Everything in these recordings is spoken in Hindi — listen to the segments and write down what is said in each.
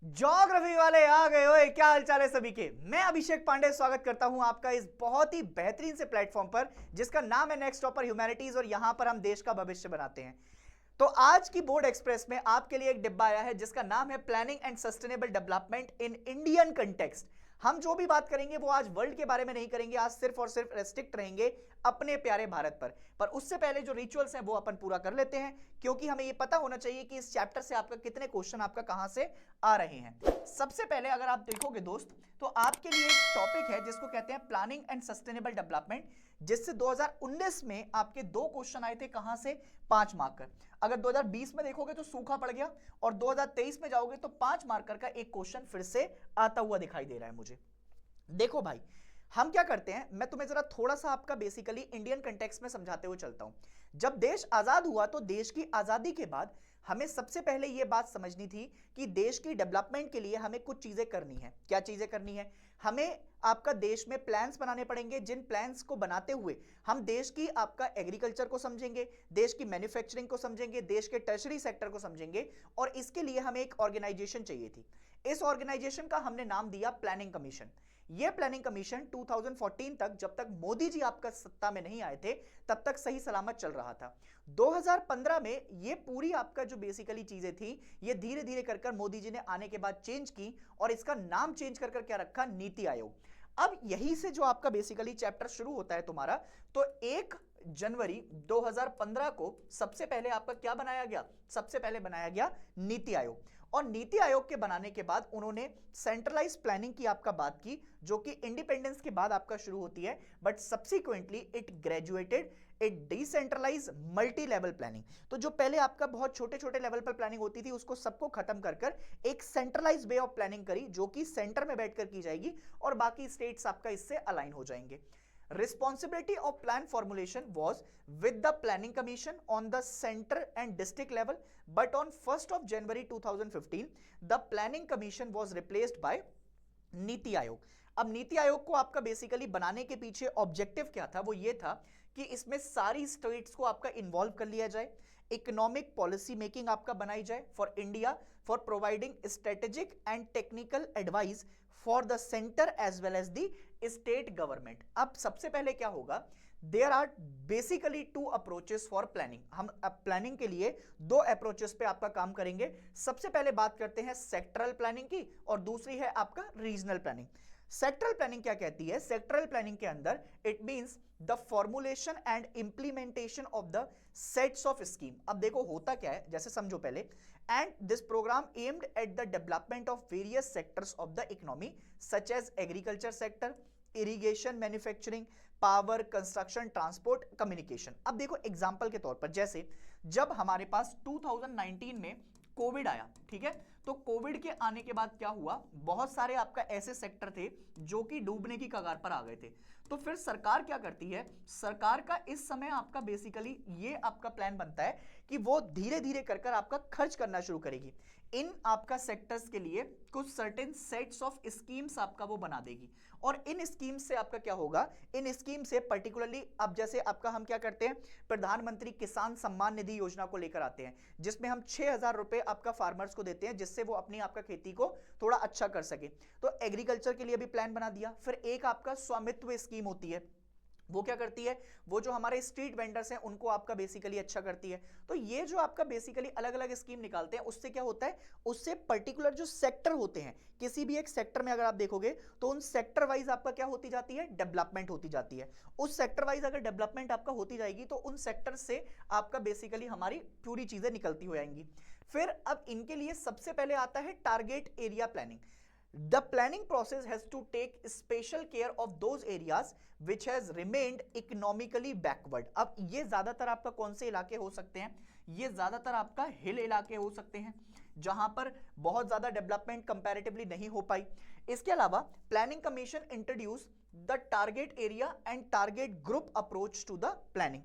ज्योग्राफी वाले आ गए। ओए क्या हालचाल है सभी के। मैं अभिषेक पांडे स्वागत करता हूं आपका इस बहुत ही बेहतरीन से प्लेटफॉर्म पर जिसका नाम है नेक्स्ट टॉपर ह्यूमैनिटीज और यहां पर हम देश का भविष्य बनाते हैं। तो आज की बोर्ड एक्सप्रेस में आपके लिए एक डिब्बा आया है जिसका नाम है planning and sustainable development in Indian context. हम जो भी बात करेंगे वो आज वर्ल्ड के बारे में नहीं करेंगे, आज सिर्फ और सिर्फ रेस्ट्रिक्ट रहेंगे अपने प्यारे भारत पर उससे पहले जो रिचुअल्स हैं वो अपन पूरा कर लेते हैं, क्योंकि हमें ये पता होना चाहिए कि इस चैप्टर से आपका कितने क्वेश्चन आपका कहां से आ रहे हैं। सबसे पहले अगर आप देखोगे दोस्त तो आपके लिए एक टॉपिक है जिसको कहते हैं प्लानिंग एंड सस्टेनेबल डेवलपमेंट, जिससे 2019 में आपके 2 क्वेश्चन आए थे, कहां से 5 मार्कर। अगर 2020 में देखोगे तो सूखा पड़ गया और 2023 में जाओगे तो 5 मार्कर का एक क्वेश्चन फिर से आता हुआ दिखाई दे रहा है मुझे। देखो भाई, हम क्या करते हैं, मैं तुम्हें जरा थोड़ा सा आपका बेसिकली इंडियन कंटेक्स्ट में समझाते हुए चलता हूं। जब देश आजाद हुआ तो देश की आजादी के बाद हमें सबसे पहले यह बात समझनी थी कि देश की डेवलपमेंट के लिए हमें कुछ चीजें करनी है। क्या चीजें करनी है? हमें आपका देश में प्लान्स बनाने पड़ेंगे, जिन प्लान्स को बनाते हुए हम देश की आपका एग्रीकल्चर को समझेंगे, देश की मैन्युफैक्चरिंग को समझेंगे, देश के टर्शरी सेक्टर को समझेंगे, और इसके लिए हमें एक ऑर्गेनाइजेशन चाहिए थी। इस ऑर्गेनाइजेशन का हमने नाम दिया प्लानिंग कमीशन। यह प्लानिंग कमीशन 2014 तक, जब तक मोदी जी आपका सत्ता में नहीं आए थे, तब तक सही सलामत चल रहा था। 2015 में यह पूरी आपका जो बेसिकली चीजें थी, ये धीरे धीरे कर मोदी जी ने आने के बाद चेंज की और इसका नाम चेंज कर क्या रखा? नीति आयोग। अब यहीं से जो आपका बेसिकली चैप्टर शुरू होता है तुम्हारा, तो 1 जनवरी 2015 को सबसे पहले आपका क्या बनाया गया? सबसे पहले बनाया गया नीति आयोग। और नीति आयोग के बनाने के बाद उन्होंने सेंट्रलाइज प्लानिंग की आपका बात की, जो कि इंडिपेंडेंस के बाद आपका शुरू होती है, but subsequently it graduated it decentralize multi level planning. तो जो पहले आपका बहुत छोटे छोटे लेवल पर प्लानिंग होती थी, उसको सबको खत्म कर एक सेंट्रलाइज वे ऑफ प्लानिंग करी, जो कि सेंटर में बैठकर की जाएगी और बाकी स्टेट्स आपका इससे अलाइन हो जाएंगे। Responsibility of plan formulation was with the planning commission on the center and district level, but on 1st of January 2015 the planning commission was replaced by NITI Aayog. अब नीति आयोग को आपका बेसिकली बनाने के पीछे ऑब्जेक्टिव क्या था? वो ये था कि इसमें सारी स्टेट्स को आपका इन्वॉल्व कर लिया जाए, इकोनॉमिक पॉलिसी मेकिंग आपका बनाई जाए for India, for providing strategic and technical advice for the centre as well as the state government. अब सबसे पहले क्या होगा? There are basically 2 approaches for planning. हम अब प्लानिंग के लिए 2 अप्रोचेस पे आपका काम करेंगे। सबसे पहले बात करते हैं सेक्टरल प्लानिंग की और दूसरी है आपका रीजनल प्लानिंग। सेक्टरल प्लानिंग क्या कहती है? सेक्टरल प्लानिंग के अंदर it means the formulation and implementation of the sets of scheme. अब देखो होता क्या है, जैसे समझो पहले, and this programme aimed at the development of various sectors of the economy such as agriculture sector, irrigation, manufacturing, power, construction, transport, communication. अब देखो एग्जांपल के तौर पर, जैसे जब हमारे पास 2019 में कोविड आया, ठीक है, तो कोविड के आने के बाद क्या हुआ? बहुत सारे आपका ऐसे सेक्टर थे जो कि डूबने की कगार पर आ गए थे। तो फिर सरकार क्या करती है? सरकार का इस समय आपका बेसिकली ये आपका प्लान बनता है कि वो धीरे धीरे कर आपका खर्च करना शुरू करेगी। इन आपका सेक्टर्स के लिए कुछ सर्टेन सेट्स ऑफ स्कीम्स आपका वो बना देगी, और इन स्कीम्स से आपका क्या होगा? इन स्कीम से पर्टिकुलरली अब जैसे आपका हम क्या करते हैं, प्रधानमंत्री किसान सम्मान निधि योजना को लेकर आते हैं, जिसमें हम 6,000 रुपए आपका फार्मर्स को देते हैं, जिससे वो अपनी आपका खेती को थोड़ा अच्छा कर सके। तो एग्रीकल्चर के लिए भी प्लान बना दिया। फिर एक आपका स्वामित्व स्कीम होती है, वो क्या करती है? वो जो हमारे स्ट्रीट वेंडर्स हैं उनको आपका बेसिकली अच्छा करती है। तो ये जो आपका बेसिकली अलग अलग स्कीम निकालते हैं, उससे क्या होता है? उससे पर्टिकुलर जो सेक्टर होते हैं, किसी भी एक सेक्टर में अगर आप देखोगे तो उन सेक्टर वाइज आपका क्या होती जाती है? डेवलपमेंट होती जाती है। उस सेक्टर वाइज अगर डेवलपमेंट आपका होती जाएगी तो उन सेक्टर से आपका बेसिकली हमारी पूरी चीजें निकलती हो जाएंगी। फिर अब इनके लिए सबसे पहले आता है target area planning. The planning process has to take special care of those areas which has remained economically backward। अब ये ज्यादातर आपका कौन से इलाके हो सकते हैं? ये ज्यादातर आपका हिल इलाके हो सकते हैं, जहां पर बहुत ज्यादा डेवलपमेंट कंपैरेटिवली नहीं हो पाई। इसके अलावा planning commission introduce the target area and target group approach to the planning.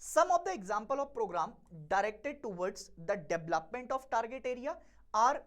Some of the example of program directed towards the development of target area are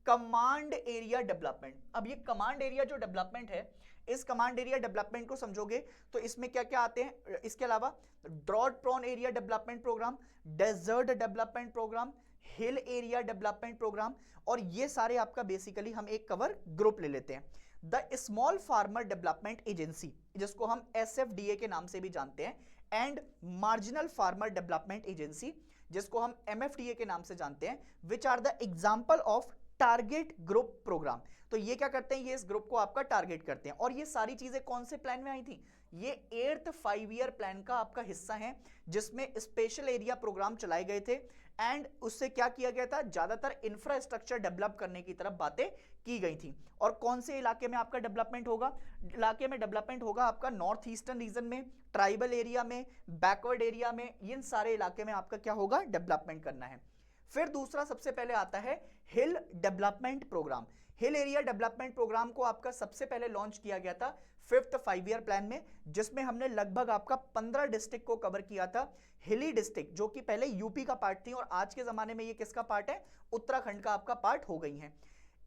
command area development. अब ये कमांड एरिया जो डेवलपमेंट है, इस कमांड एरिया डेवलपमेंट को समझोगे तो इसमें क्या क्या आते हैं? इसके अलावा drought prone area development programme, desert development programme, hill area development programme, और ये सारे आपका बेसिकली हम एक कवर ग्रुप ले लेते हैं। The small farmer development agency, जिसको हम SFDA के नाम से भी जानते हैं, and marginal farmer development agency, जिसको हम MFDA के नाम से जानते हैं, which are the example of target group programme. तो ये क्या करते हैं, ये इस ग्रुप को आपका टारगेट करते हैं। और ये सारी चीजें कौन से प्लान में आई थी, ये 8th 5 ईयर प्लान का आपका हिस्सा है, जिसमें स्पेशल एरिया प्रोग्राम चलाए गए थे। एंड उससे क्या किया गया था, ज्यादातर इंफ्रास्ट्रक्चर डेवलप करने की तरफ बातें की गई थी। और कौन से इलाके में आपका डेवलपमेंट होगा, इलाके में डेवलपमेंट होगा आपका नॉर्थ ईस्टर्न रीजन में, ट्राइबल एरिया में, बैकवर्ड एरिया में, इन सारे इलाके में आपका क्या होगा, डेवलपमेंट करना है। फिर दूसरा सबसे पहले आता है hill development programme. Hill area development programme को आपका सबसे पहले लॉन्च किया गया था 5th 5 ईयर प्लान में, जिसमें हमने लगभग आपका 15 डिस्ट्रिक्ट को कवर किया था। हिली डिस्ट्रिक्ट जो कि पहले यूपी का पार्ट थी और आज के जमाने में ये किसका पार्ट है, उत्तराखंड का आपका पार्ट हो गई है।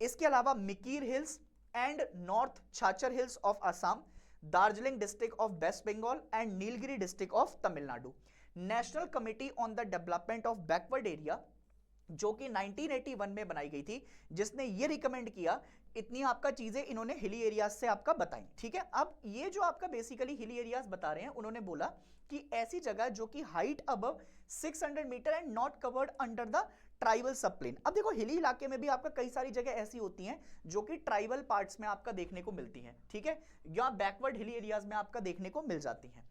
इसके अलावा Mikir hills and north Cachar hills of Assam, Darjeeling district of west Bengal and Nilgiri district of Tamil Nadu. National committee on the development of backward area, जो कि 1981 में बनाई गई थी, जिसने ये रिकमेंड किया, इतनी आपका चीजें इन्होंने हिली एरियाज से आपका बताई। ठीक है, अब ये जो आपका बेसिकली हिली एरियाज बता रहे हैं, उन्होंने बोला कि ऐसी जगह जो कि height above 600 metre and not covered under the tribal subplan. अब देखो हिली इलाके में भी आपका कई सारी जगह ऐसी होती हैं जो कि ट्राइबल पार्ट्स में आपका देखने को मिलती हैं, ठीक है, या बैकवर्ड हिली एरियाज में आपका देखने को मिल जाती हैं।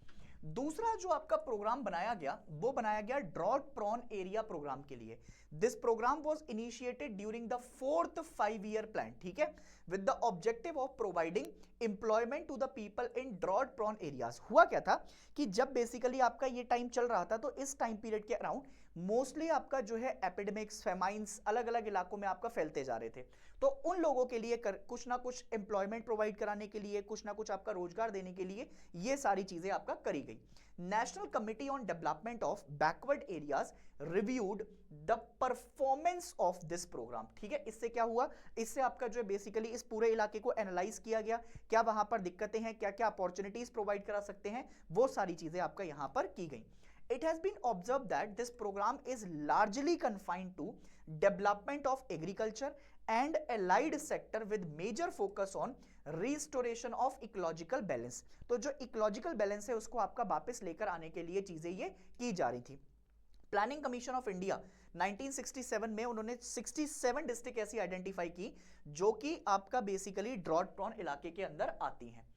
दूसरा जो आपका प्रोग्राम बनाया गया, वो बनाया गया ड्रॉट प्रोन एरिया प्रोग्राम के लिए। This programme was initiated during the 4th 5 year plan, ठीक है, with the objective of providing employment to the people in drought prone areas. हुआ क्या था कि जब बेसिकली आपका ये टाइम चल रहा था, तो इस टाइम पीरियड के अराउंड मोस्टली आपका जो है एपिडेमिक्स, फेमाइंस अलग अलग इलाकों में आपका फैलते जा रहे थे। तो उन लोगों के लिए कुछ ना कुछ एम्प्लॉयमेंट प्रोवाइड कराने के लिए, कुछ ना कुछ आपका रोजगार देने के लिए ये सारी चीजें आपका करी गई। National committee on development of backward areas reviewed the performance of this programme, ठीक है। इससे क्या हुआ, इससे आपका जो है बेसिकली इस पूरे इलाके को एनालाइज किया गया, क्या वहां पर दिक्कतें हैं, क्या क्या अपॉर्चुनिटीज प्रोवाइड करा सकते हैं, वो सारी चीजें आपका यहां पर की गई। It has been observed that this program is largely confined to development of agriculture and allied sector with major focus on restoration of ecological balance। तो जो ecological balance है उसको आपका वापस लेकर आने के लिए चीजें ये की जा रही थी। प्लानिंग कमीशन ऑफ इंडिया 1967 में उन्होंने 67 डिस्ट्रिक्ट ऐसी आइडेंटिफाई की जो कि आपका बेसिकली ड्रॉट प्रोन इलाके के अंदर आती हैं।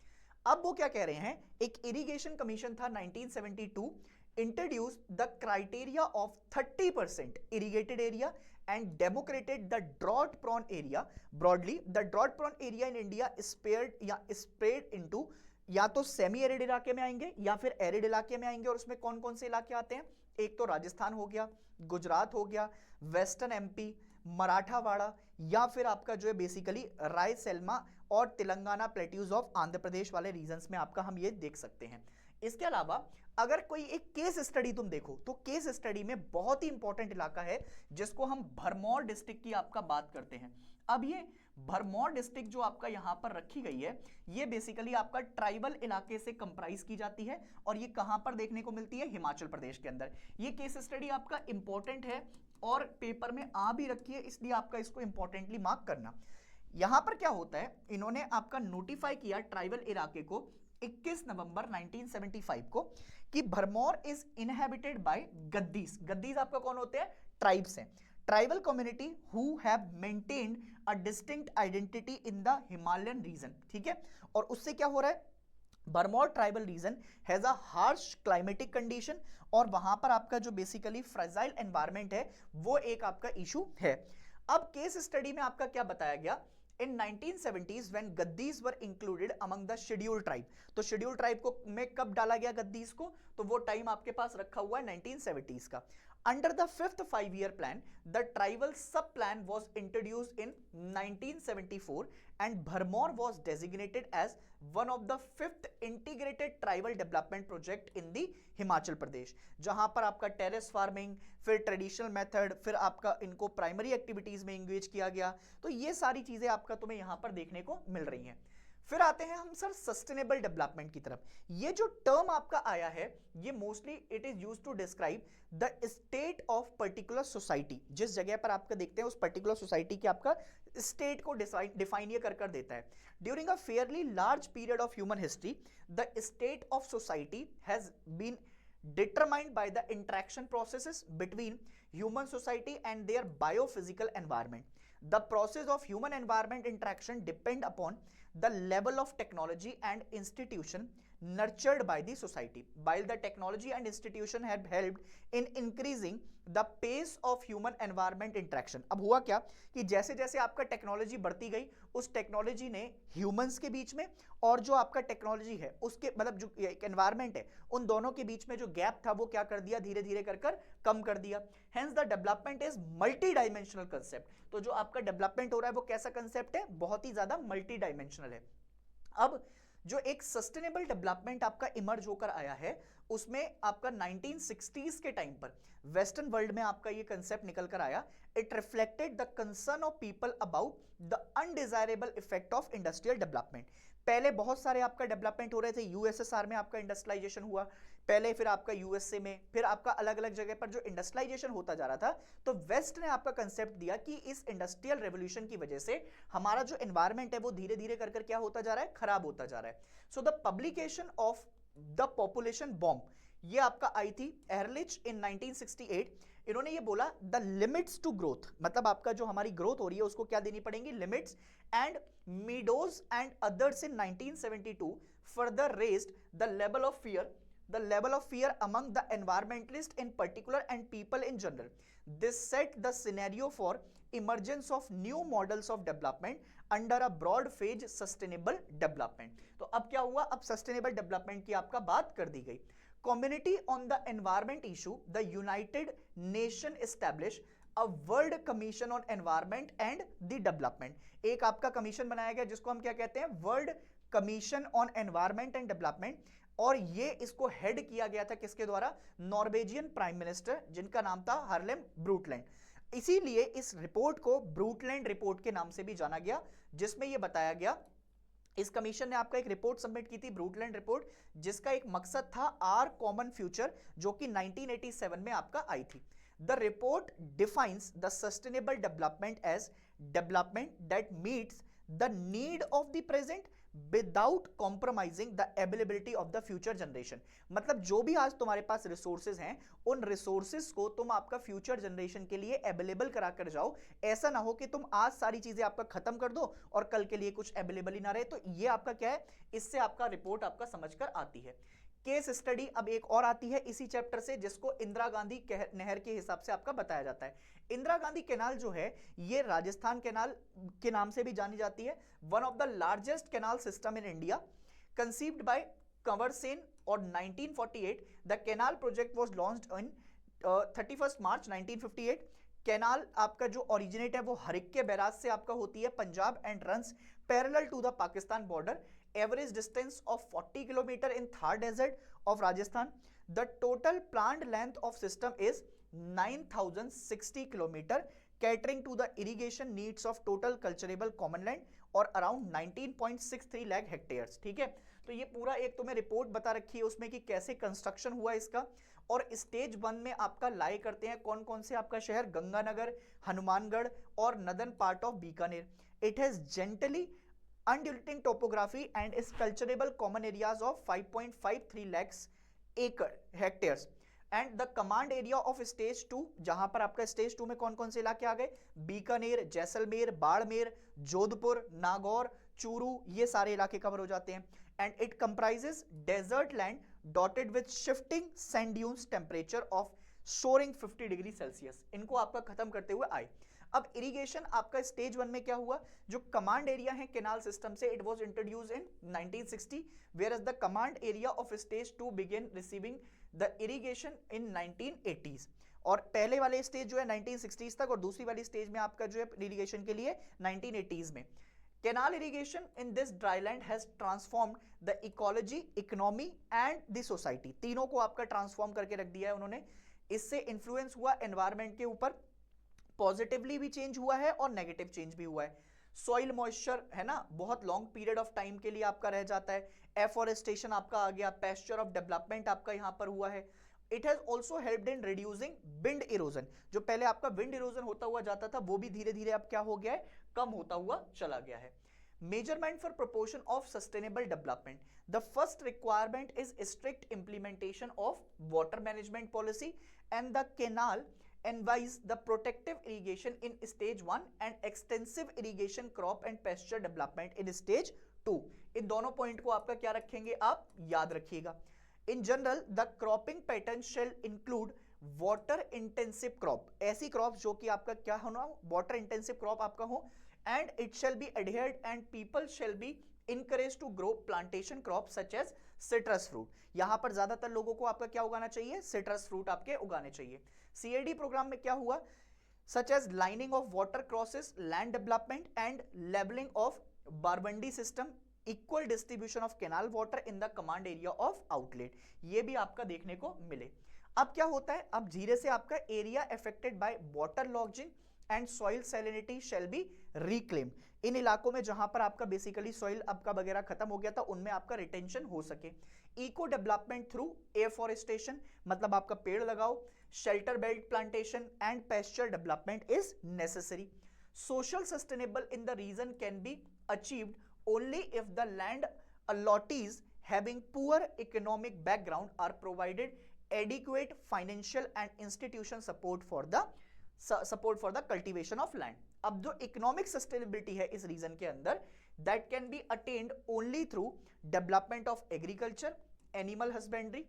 अब वो क्या कह रहे हैं, एक इरिगेशन कमीशन था 1972, introduced the criteria of 30% irrigated area and democrated the drought prone area broadly. The drought prone area in India is spread into या तो सेमी एरिड इलाके में आएंगे या फिर एरिड इलाके में आएंगे। और उसमें कौन कौन से इलाके आते हैं, एक तो राजस्थान हो गया, गुजरात हो गया, वेस्टर्न एमपी, मराठावाड़ा, या फिर आपका जो है बेसिकली रायसेल्मा और तेलंगाना प्लेट्यूज ऑफ आंध्र प्रदेश वाले रीजन्स में आपका हम ये देख सकते हैं। इसके अलावा अगर कोई एक केस स्टडी तुम देखो, तो केस स्टडी में बहुत ही इंपॉर्टेंट इलाका है जिसको हम भरमौर डिस्ट्रिक्ट की आपका बात करते हैं। अब ये भरमौर डिस्ट्रिक्ट जो आपका यहां पर रखी गई है, ये बेसिकली आपका ट्राइबल इलाके से कंप्राइज की जाती है और ये कहां पर देखने को मिलती है, हिमाचल प्रदेश के अंदर। ये केस स्टडी आपका इंपॉर्टेंट है और पेपर में आ भी रखी है, इसलिए आपका इसको इंपॉर्टेंटली मार्क करना। यहां पर क्या होता है, इन्होंने आपका नोटिफाई किया ट्राइबल इलाके को 21 नवंबर 1975 को कि Bharmour is inhabited by Gaddis. Gaddis आपका कौन होते हैं, ट्राइब्स हैं, tribal community who have maintained a distinct identity in the Himalayan region, ठीक है। और उससे क्या हो रहा है, Bharmour tribal region has a harsh climatic condition और वहां पर आपका जो बेसिकली फ्रेजाइल एनवायरनमेंट है वो एक आपका इशू है। अब केस स्टडी में आपका क्या बताया गया, in 1970s when Gaddis were included among the scheduled tribe, तो scheduled tribe को में कब डाला गया गद्दीस को, तो वो टाइम आपके पास रखा हुआ है 1970s का। Under the 5th 5 year plan, the tribal sub plan was introduced in 1974 and Bharmor was designated as one of the 5th integrated tribal development project in the Himachal Pradesh, जहां पर आपका टेरेस फार्मिंग, फिर ट्रेडिशनल मेथड, फिर आपका इनको प्राइमरी एक्टिविटीज में एंगेज किया गया। तो ये सारी चीजें आपका तुम्हें यहां पर देखने को मिल रही हैं। फिर आते हैं हम सर सस्टेनेबल डेवलपमेंट की तरफ। ये जो टर्म आपका आया है ये mostly it is used to describe the state of particular society. जिस जगह पर आपका देखते हैं उस पर्टिकुलर सोसाइटी की आपका स्टेट को डिफाइन ये कर देता है। During a fairly large period of human history the state of society has been determined by the interaction processes between human society and their biophysical environment. The process of human environment interaction depend upon the level of technology and institution nurtured by the society. While the technology and institution have helped in increasing the pace of human environment interaction. अब हुआ क्या कि जैसे जैसे आपका टेक्नोलॉजी बढ़ती गई उस टेक्नोलॉजी ने ह्यूमंस के बीच में और जो आपका टेक्नोलॉजी है उसके मतलब जो एनवायरमेंट है उन दोनों के बीच में जो गैप था वो क्या कर दिया, धीरे धीरे कर कम कर दिया। Hence the development is multi dimensional concept. तो जो आपका डेवलपमेंट हो रहा है वो कैसा कंसेप्ट है, बहुत ही ज्यादा मल्टी डायमेंशनल है। अब जो एक सस्टेनेबल डेवलपमेंट आपका इमर्ज होकर आया है उसमें आपका 1960s के टाइम पर वेस्टर्न वर्ल्ड में आपका ये कंसेप्ट निकल कर आया। It reflected the concern of people about the undesirable effect of industrial development. पहले बहुत सारे आपका डेवलपमेंट हो रहे थे, यूएसएसआर में आपका इंडस्ट्रियलाइजेशन हुआ पहले, फिर आपका यूएसए में, फिर आपका अलग अलग जगह पर जो इंडस्ट्रियलाइजेशन होता जा रहा था, तो वेस्ट ने आपका कंसेप्ट दिया कि इस इंडस्ट्रियल रेवोल्यूशन की वजह से हमारा जो एनवायरमेंट है वो धीरे धीरे कर क्या होता जा रहा है, खराब होता जा रहा है। So the publication of the population bomb ये आपका आई थी एहरलिच इन 1968। इन्होंने ये बोला द लिमिट्स टू ग्रोथ, मतलब आपका जो हमारी ग्रोथ हो रही है उसको क्या देनी पड़ेगी, limits. And meadows and others in 1972 further raised the level of fear among the environmentalists in particular and people in general. This set the scenario for emergence of new models of development under a broad phase sustainable development. तो अब क्या हुआ, अब sustainable development की आपका बात कर दी गई। Community on the environment issue, the United Nations established a World Commission on Environment and the Development. एक आपका कमीशन बनाया गया जिसको हम क्या कहते हैं, world commission on environment and development. और ये इसको हेड किया गया था किसके द्वारा, नॉर्वेजियन प्राइम मिनिस्टर जिनका नाम था हार्लेम ब्रूटलैंड। इसीलिए इस रिपोर्ट को ब्रूटलैंड रिपोर्ट के नाम से भी जाना गया, जिसमें यह बताया गया, इस कमीशन ने आपका एक रिपोर्ट सबमिट की थी, ब्रूटलैंड रिपोर्ट, जिसका एक मकसद था आर कॉमन फ्यूचर, जो कि 1987 में आपका आई थी। The report defines the sustainable development as development that meets the need of the present without compromising the availability of the future generation. मतलब जो भी आज तुम्हारे पास रिसोर्सेज हैं उन रिसोर्सेज को तुम आपका फ्यूचर जनरेशन के लिए अवेलेबल करा कर जाओ। ऐसा ना हो कि तुम आज सारी चीजें आपका खत्म कर दो और कल के लिए कुछ अवेलेबल ही ना रहे। तो ये आपका क्या है, इससे आपका रिपोर्ट आपका समझ कर आती है। केस स्टडी अब एक और आती है इसी चैप्टर से, जिसको इंदिरा गांधी नहर के हिसाब से आपका बताया जाता है। इंदिरा गांधी कैनाल जो है ये राजस्थान कैनाल के नाम से भी जानी जाती है। One of the largest canal system in India, conceived bye Kanwar Sen और 1948 the canal project was launched in 31 March 1958। Canal आपका जो ओरिजिनेट है वो हरिक्के बैराज से आपका होती है Punjab and runs parallel to the Pakistan border. Average distance of 40 kilometre in Thar desert of Rajasthan. The total planned length of system is 9060 kilometre, catering to the irrigation needs of total culturable common land और अराउंड 19.63 लाख हेक्टेयर्स। ठीक है, तो ये पूरा एक तुम्हें रिपोर्ट बता रखी है उसमें कि कैसे कंस्ट्रक्शन हुआ इसका। और स्टेज 1 में आपका लाई करते हैं कौन कौन से आपका शहर, गंगानगर, हनुमानगढ़ और northern part of Bikaner. It has gently undulating topography and is culturable common areas of 5.53 lakhs hectares and the command area of stage 2, जहां पर आपका stage 2 में कौन कौन से इलाके आ गए, बीकानेर, जैसलमेर, बाड़मेर, जोधपुर, नागौर, चूरू, ये सारे इलाके कवर हो जाते हैं। and it comprises desert land dotted with shifting sand dunes, temperature of soaring 50 degree Celsius. इनको आपका खत्म करते हुए आए। अब इरिगेशन आपका स्टेज 1 में क्या हुआ, जो कमांड एरिया है कैनाल सिस्टम से, it was introduced in 1960 where as the command area of stage 2 began receiving the irrigation in 1980s। और पहले वाले स्टेज जो है 1960s तक और दूसरी वाली स्टेज में आपका जो है इरिगेशन के लिए 1980s में। Canal irrigation in this dryland has transformed the ecology, economy and the society, तीनों को आपका ट्रांसफॉर्म करके रख दिया है उन्होंने। इससे इन्फ्लुएंस हुआ एनवायरमेंट के ऊपर, पॉजिटिवली भी चेंज हुआ है और नेगेटिव चेंज भी हुआ है। सॉइल मॉइस्चर है ना, बहुत लॉन्ग पीरियड ऑफ टाइम के लिए आपका रह जाता है। एफोरेस्टेशन आपका आ गया, पेस्चर ऑफ डेवलपमेंट आपका यहां पर हुआ है। It has also helped in reducing wind erosion, जो पहले आपका विंड इरोजन होता हुआ जाता था वो भी धीरे धीरे अब क्या हो गया है, कम होता हुआ चला गया है। Measurement for proportion of sustainable development. The first requirement is strict implementation of water management policy, and the canal envies the protective irrigation in stage 1 and extensive irrigation crop and pasture development in stage 2. इन दोनों पॉइंट को आपका क्या रखेंगे, आप याद रखिएगा। In general, the cropping pattern shall include water intensive crop, ऐसी क्रॉप जो कि आपका क्या होना, वाटर इंटेंसिव क्रॉप आपका हो, and it shall be adhered and people shall be encouraged to grow plantation crops such as citrus fruit. यहां पर ज्यादातर लोगों को आपका क्या उगाना चाहिए, सिट्रस फ्रूट आपके उगाने चाहिए। सीएडी प्रोग्राम में क्या हुआ, such as lining of water crosses, land development and leveling of Barbandi system, equal distribution of canal water in the command area of outlet, ये भी आपका देखने को मिले। अब क्या होता है, अब धीरे से आपका area affected by water logging and soil salinity shall be reclaim, इन इलाकों में जहां पर आपका बेसिकली सॉइल आपका वगैरह खत्म हो गया था उनमें आपका रिटेंशन हो सके। इको डेवलपमेंट थ्रू एफॉरेस्टेशन, मतलब आपका पेड़ लगाओ, shelter belt plantation and pasture development is necessary. Social sustainable in the region can be achieved only if the land allottees having poor economic background are provided adequate financial and institution support for the cultivation of land. अब जो इकोनॉमिक सस्टेनेबिलिटी है इस रीजन के अंदर, that can be attend only through development of agriculture, animal husbandry,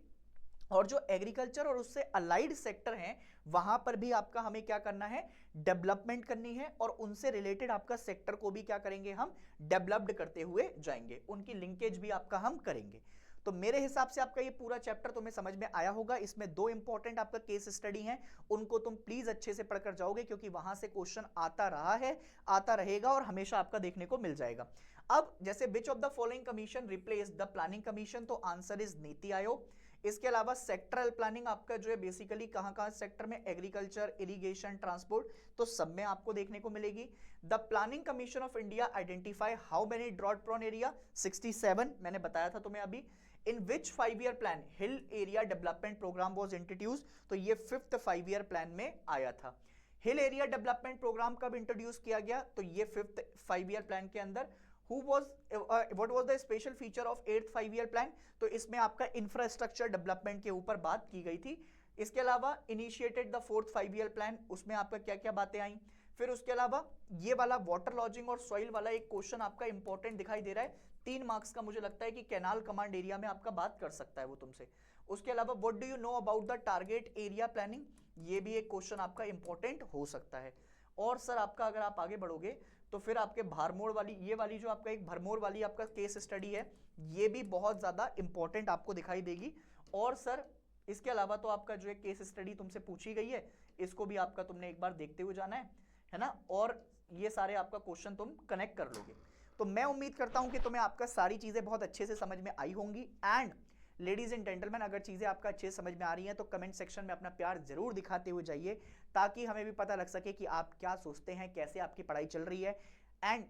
और जो एग्रीकल्चर और उससे अलाइड सेक्टर हैं वहां पर भी आपका हमें क्या करना है, डेवलपमेंट करनी है, और उनसे रिलेटेड आपका सेक्टर को भी क्या करेंगे, हम डेवलप्ड करते हुए जाएंगे, उनकी लिंकेज भी आपका हम करेंगे। तो मेरे हिसाब से आपका ये पूरा चैप्टर तुम्हें समझ में आया होगा। इसमें दो इंपॉर्टेंट आपका केस स्टडी हैं, उनको तुम प्लीज अच्छे से पढ़कर जाओगे, क्योंकि वहां से क्वेश्चन आता रहा है, आता रहेगा और हमेशा आपका देखने को मिल जाएगा। अब जैसे which of the following commission replace the planning commission, तो आंसर इज नीति आयोग। इसके अलावा सेक्टरल प्लानिंग आपका जो है बेसिकली कहां सेक्टर में, एग्रीकल्चर, इरिगेशन, ट्रांसपोर्ट, तो सब में आपको देखने को मिलेगी। The planning commission of India identify how many drought prone area, 67 मैंने बताया था तुम्हें अभी। In which 5 year plan hill area development program was introduce, तो ये 5th 5 ईयर प्लान में आया था। हिल एरिया डेवलपमेंट प्रोग्राम कब इंट्रोड्यूस किया गया, तो ये 5th 5 ईयर प्लान के अंदर। what was the special feature of 8th 5 year plan, तो इसमें आपका इंफ्रास्ट्रक्चर डेवलपमेंट के ऊपर बात की गई थी। इसके अलावा initiated the 4th 5 year plan, उसमें आपका क्या क्या बातें आई। फिर उसके अलावा ये वाला वाटर लॉजिंग और सॉइल वाला एक क्वेश्चन आपका इंपॉर्टेंट दिखाई दे रहा है, 3 मार्क्स का मुझे लगता है कि कैनाल कमांड एरिया में आपका बात कर सकता है वो तुमसे। उसके अलावा what do you know about the target area planning, ये भी एक क्वेश्चन आपका इंपॉर्टेंट हो सकता है। और सर आपका अगर आप आगे बढ़ोगे तो फिर आपके भरमौर वाली, ये वाली जो आपका एक भरमौर वाली आपका केस स्टडी है, ये भी बहुत ज्यादा इंपॉर्टेंट आपको दिखाई देगी। और सर इसके अलावा तो आपका जो है केस स्टडी तुमसे पूछी गई है, इसको भी आपका तुमने एक बार देखते हुए जाना है ना, और ये सारे आपका क्वेश्चन तुम कनेक्ट कर लोगे। तो मैं उम्मीद करता हूं कि तुम्हें आपका सारी चीजें बहुत अच्छे से समझ में आई होंगी। एंड लेडीज एंड जेंटलमैन, अगर चीजें आपका अच्छे से समझ में आ रही हैं तो कमेंट सेक्शन में अपना प्यार जरूर दिखाते हुए जाइए, ताकि हमें भी पता लग सके कि आप क्या सोचते हैं, कैसे आपकी पढ़ाई चल रही है। एंड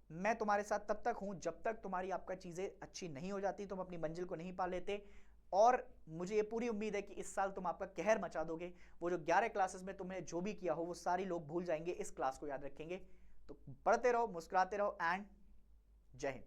मैं तुम्हारे साथ तब तक हूं जब तक तुम्हारी आपका चीजें अच्छी नहीं हो जाती, तुम अपनी मंजिल को नहीं पा लेते। और मुझे ये पूरी उम्मीद है कि इस साल तुम आपका कहर मचा दोगे, वो जो 11 क्लासेस में तुमने जो भी किया हो वो सारी लोग भूल जाएंगे, इस क्लास को याद रखेंगे। तो पढ़ते रहो, मुस्कुराते रहो, एंड जय हिंद।